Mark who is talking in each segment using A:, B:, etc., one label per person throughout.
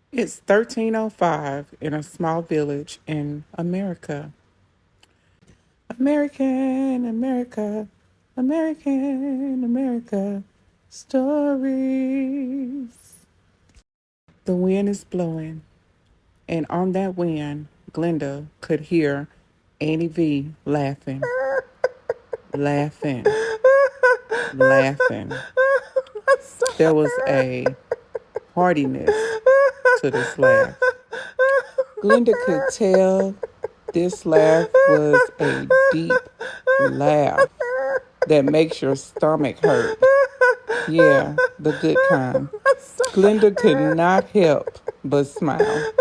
A: It's 1305 in a small village in America. American, America, American, America. Stories. The wind is blowing, and on that wind, Glenda could hear Annie V laughing, laughing, laughing. There was a heartiness to this laugh. Glenda could tell this laugh was a deep laugh that makes your stomach hurt. Yeah, the good kind. Glenda could not help but smile.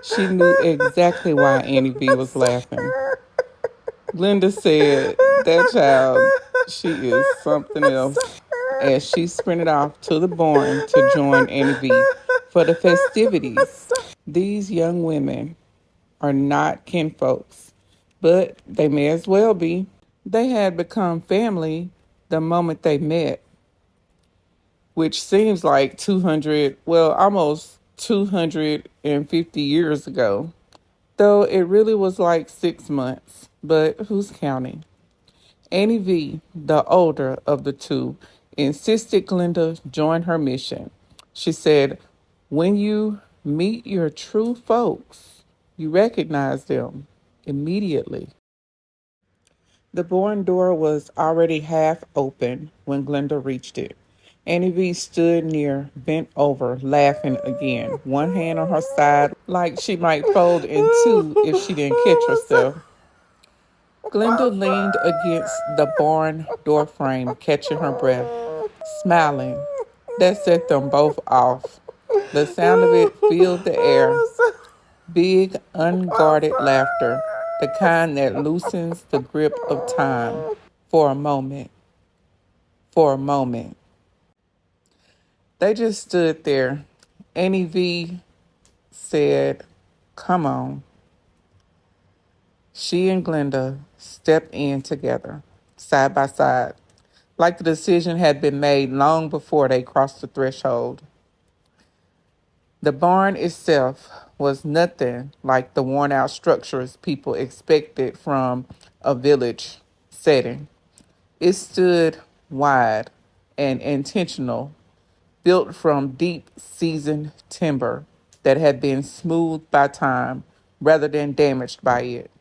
A: She knew exactly why Annie V was laughing. Glenda said, "That child, she is something else," as she sprinted off to the barn to join Annie V for the festivities. These young women are not kinfolks, but they may as well be. They had become family the moment they met, which seems like 200, well, almost 250 years ago, though it really was like 6 months, but who's counting? Annie V, the older of the two, insisted Glenda join her mission. She said, "When you meet your true folks, you recognize them immediately." The barn door was already half open when Glenda reached it. Annie V stood near, bent over, laughing again, one hand on her side like she might fold in two if she didn't catch herself. Glenda leaned against the barn door frame, catching her breath, smiling. That set them both off. The sound of it filled the air. Big, unguarded laughter, the kind that loosens the grip of time for a moment. For a moment. They just stood there. Annie V said, "Come on." She and Glenda stepped in together, side by side, like the decision had been made long before they crossed the threshold. The barn itself was nothing like the worn out structures people expected from a village setting. It stood wide and intentional, built from deep seasoned timber that had been smoothed by time rather than damaged by it.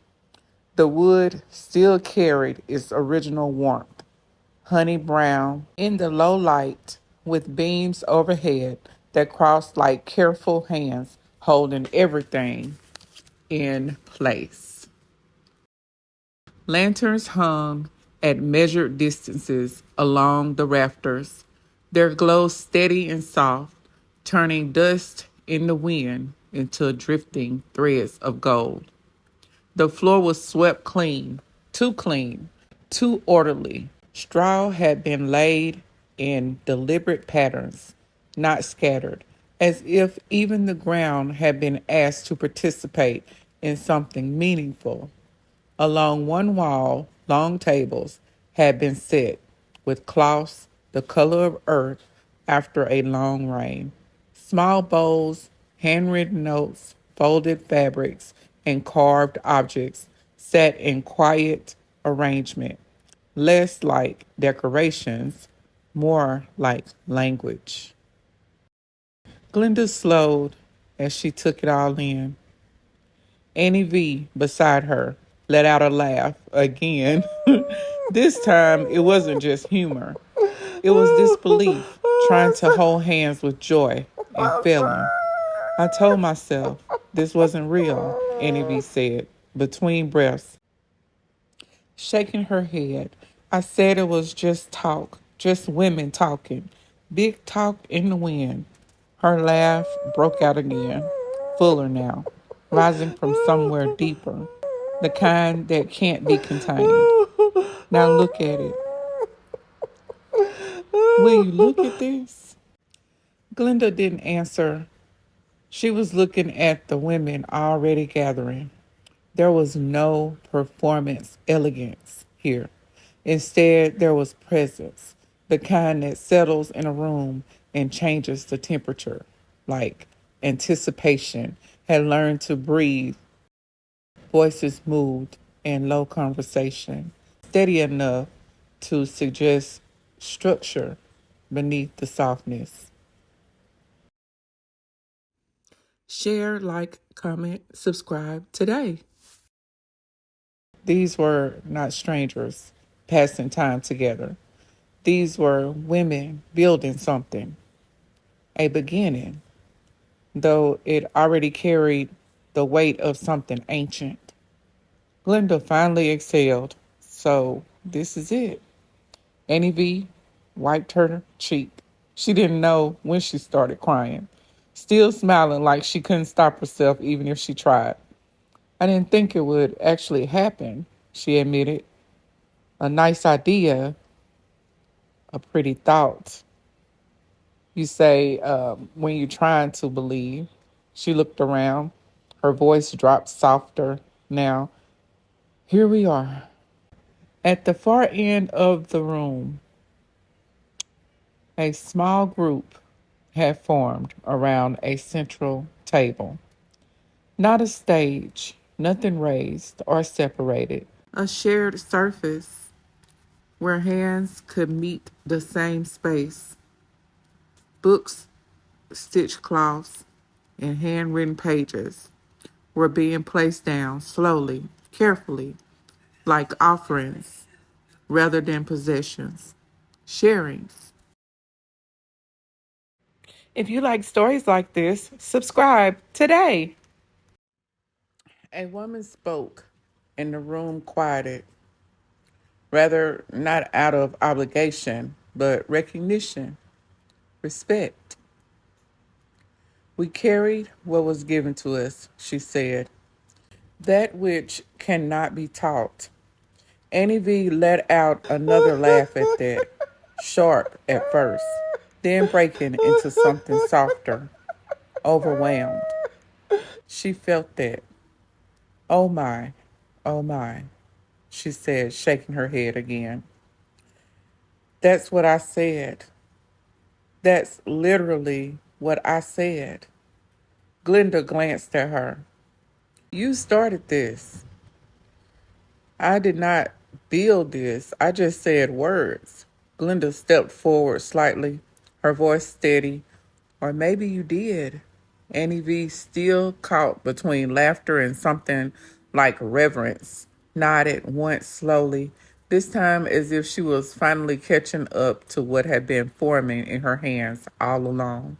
A: The wood still carried its original warmth, honey brown in the low light, with beams overhead that crossed like careful hands holding everything in place. Lanterns hung at measured distances along the rafters, their glow steady and soft, turning dust in the wind into drifting threads of gold. The floor was swept clean, too orderly. Straw had been laid in deliberate patterns, not scattered, as if even the ground had been asked to participate in something meaningful. Along one wall, long tables had been set with cloths the color of earth after a long rain. Small bowls, handwritten notes, folded fabrics, and carved objects sat in quiet arrangement, less like decorations, more like language. Glenda slowed as she took it all in. Annie V, beside her, let out a laugh again. This time, it wasn't just humor. It was disbelief, trying to hold hands with joy and failing. "I told myself this wasn't real," Annie V said, between breaths, shaking her head. "I said it was just talk, just women talking. Big talk in the wind." Her laugh broke out again, fuller now, rising from somewhere deeper, the kind that can't be contained. "Now look at it. Will you look at this?" Glenda didn't answer. She was looking at the women already gathering. There was no performance elegance here. Instead, there was presence, the kind that settles in a room and changes the temperature, like anticipation had learned to breathe. Voices moved in low conversation, steady enough to suggest structure beneath the softness. Share, like, comment, subscribe today. These were not strangers passing time together. These were women building something, a beginning, though it already carried the weight of something ancient. Glenda finally exhaled. So this is it. Annie V wiped her cheek. She didn't know when she started crying, still smiling like she couldn't stop herself even if she tried. I didn't think it would actually happen, she admitted. A nice idea, a pretty thought. You say when you're trying to believe. She looked around. Her voice dropped softer now. Here we are. At the far end of the room, a small group had formed around a central table. Not a stage, nothing raised or separated. A shared surface where hands could meet the same space. Books, stitched cloths, and handwritten pages were being placed down slowly, carefully, like offerings rather than possessions. Sharings. If you like stories like this, subscribe today. A woman spoke, and the room quieted, rather not out of obligation, but recognition, respect. We carried what was given to us, she said, that which cannot be taught. Annie V let out another laugh at that, sharp at first, then breaking into something softer, overwhelmed. She felt that. Oh my, she said, shaking her head again. That's what I said. That's literally what I said. Glenda glanced at her. You started this. I did not build this. I just said words. Glenda stepped forward slightly, her voice steady. Or maybe you did. Annie V, still caught between laughter and something like reverence, nodded once slowly, this time as if she was finally catching up to what had been forming in her hands all along,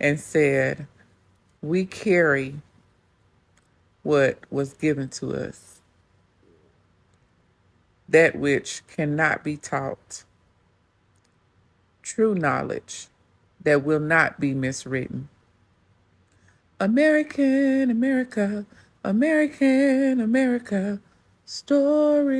A: and said, we carry what was given to us, that which cannot be taught, true knowledge that will not be miswritten. American America, American America stories.